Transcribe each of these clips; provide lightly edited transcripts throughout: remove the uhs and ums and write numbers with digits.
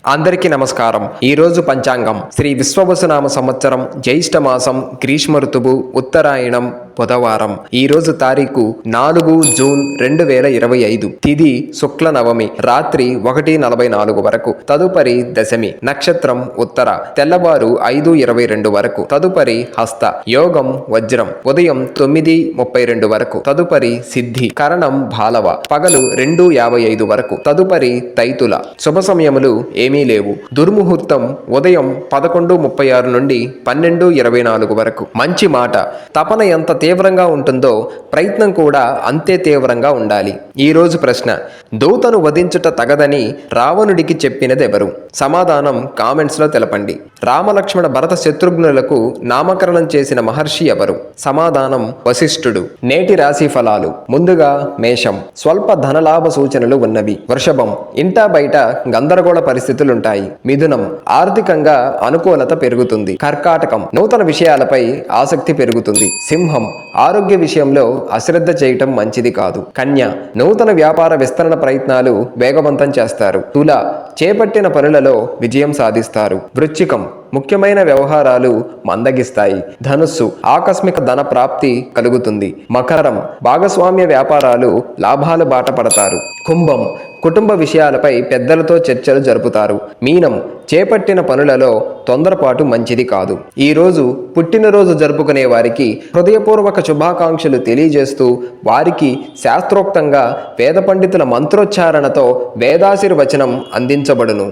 అందరికీ నమస్కారం. ఈరోజు పంచాంగం శ్రీ విశ్వవసునామ సంవత్సరం జ్యేష్ఠ మాసం గ్రీష్మ ఋతువు ఉత్తరాయణం బుధవారం. ఈరోజు తారీఖు 4 జూన్ 2025. తిథి శుక్ల నవమి రాత్రి 1:44 వరకు. తదుపరి దశమి. నక్షత్రం ఉత్తర. తెల్లవారు 5:22 వరకు. తదుపరి హస్త. యోగం వజ్రం. ఉదయం 9:32 వరకు. తదుపరి సిద్ధి. కరణం బాలవ. పగలు 2:55 వరకు. తదుపరి తైతుల. శుభ సమయములు ఏమీ లేవు. దుర్ముహూర్తం ఉదయం 11:36 నుండి 12:24 వరకు. మంచి మాట. తపన ఎంత తీవ్రంగా ఉంటుందో ప్రయత్నం కూడా అంతే తీవ్రంగా ఉండాలి. ఈ రోజు ప్రశ్న: దూతను వధించుట తగదని రావణుడికి చెప్పినదెవరు? సమాధానం కామెంట్స్ లో తెలపండి. రామలక్ష్మణ భరత శత్రుఘ్నులకు నామకరణం చేసిన మహర్షి ఎవరు? సమాధానం వశిష్ఠుడు. నేటి రాశి ఫలాలు. ముందుగా మేషం. స్వల్ప ధనలాభ సూచనలు ఉన్నవి. వృషభం. ఇంటా బయట గందరగోళ పరిస్థితులుంటాయి. మిథునం. ఆర్థికంగా అనుకూలత పెరుగుతుంది. కర్కాటకం. నూతన విషయాలపై ఆసక్తి పెరుగుతుంది. సింహం. ఆరోగ్య విషయంలో అశ్రద్ధ చేయటం మంచిది కాదు. కన్య. నూతన వ్యాపార విస్తరణ ప్రయత్నాలు వేగవంతం చేస్తారు. తుల. చేపట్టిన పనులలో విజయం సాధిస్తారు. వృశ్చికం. ముఖ్యమైన వ్యవహారాలు మందగిస్తాయి. ధనుస్సు. ఆకస్మిక ధన ప్రాప్తి కలుగుతుంది. మకరం. భాగస్వామ్య వ్యాపారాలు లాభాలు బాట పడతారు. కుంభం. కుటుంబ విషయాలపై పెద్దలతో చర్చలు జరుపుతారు. మీనం. చేపట్టిన పనులలో తొందరపాటు మంచిది కాదు. ఈరోజు పుట్టినరోజు జరుపుకునే వారికి హృదయపూర్వక శుభాకాంక్షలు తెలియజేస్తూ వారికి శాస్త్రోక్తంగా వేద పండితుల మంత్రోచ్చారణతో వేదాశీర్వచనం అందించబడును.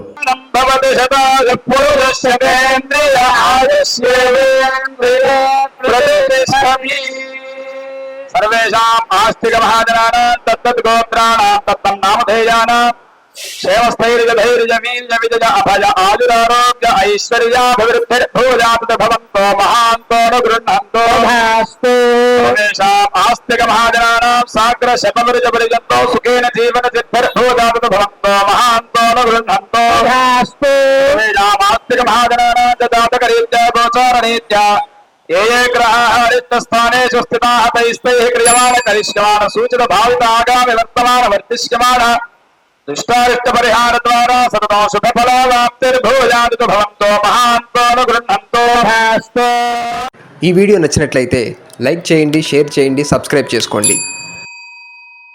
सर्वेषाम् आस्तिक महाजनानां तत्तद्गोत्राणां तत्तन्नामधेयानां क्षेमस्थैर्यधैर्यवीर्यविजय अभय आयुरारोग्य ऐश्वर्याभिवृद्धिर्भूयात् भवन्तो महान्तो न गृह्णन्तो सर्वेषाम् आस्तिक महाजनानां साग्र शतवर्जपर्यन्तो सुखेन जीवन सिद्धिर्भूयात् भवन्तो महान्तो न गृह्णन्तो सर्वेषाम् आस्तिक महाजनानां जातकरीत्या गोचाररीत्या ये ग्रहाः रिक्तस्थानेषु स्थिताः तैस्तैः क्रियमाण करिष्यमाण सूचित भावित आगामि वर्तमान वर्तिष्यमाण दुष्टारिष्ट परिहार द्वारा सततो शुभ फलाप्तिर्भूयात् भवन्तो महान्तो न गृह्णन्तो ఈ వీడియో నచ్చినట్లయితే లైక్ చేయండి, షేర్ చేయండి, సబ్స్క్రైబ్ చేసుకోండి.